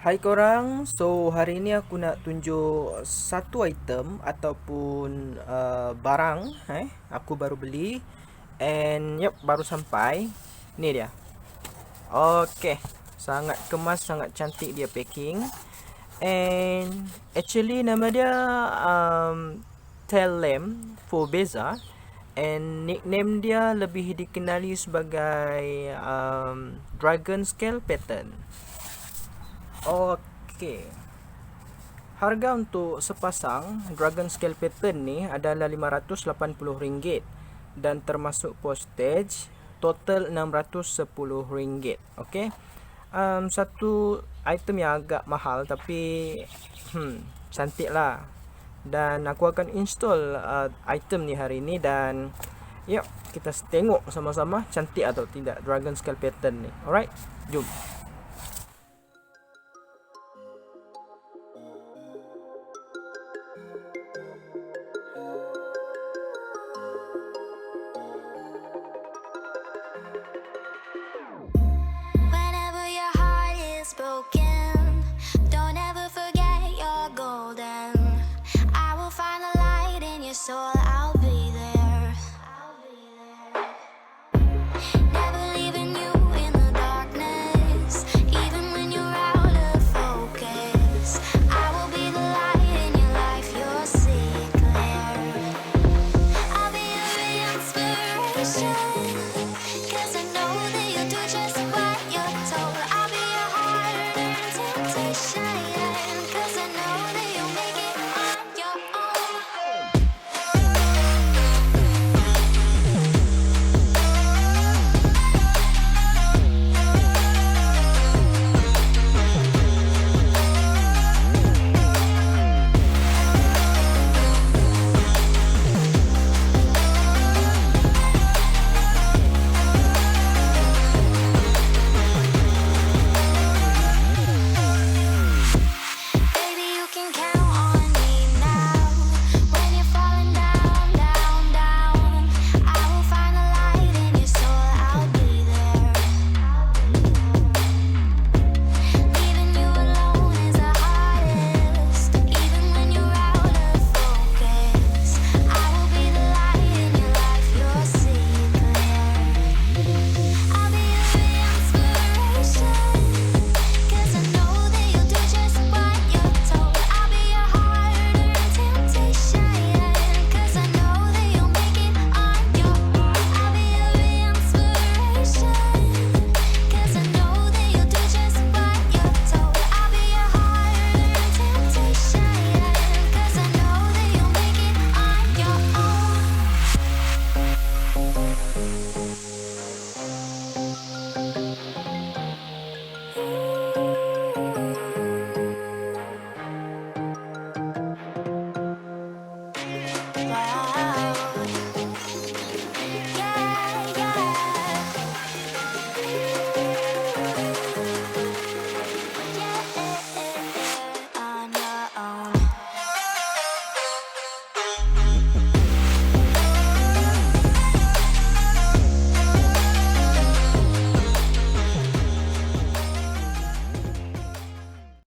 Hai korang, so hari ni aku nak tunjuk satu item ataupun barang aku baru beli and baru sampai. Ni dia. Okay, sangat kemas, sangat cantik dia packing. And actually nama dia TailLamp for Bezza. And nickname dia lebih dikenali sebagai Dragon Seale pattern. Okey. Harga untuk sepasang Dragon Seale pattern ni adalah RM580 dan termasuk postage, total RM610. Okey. Satu item yang agak mahal tapi cantik lah. Dan aku akan install item ni hari ni dan kita tengok sama-sama cantik atau tidak Dragon Seale pattern ni. Alright, jom.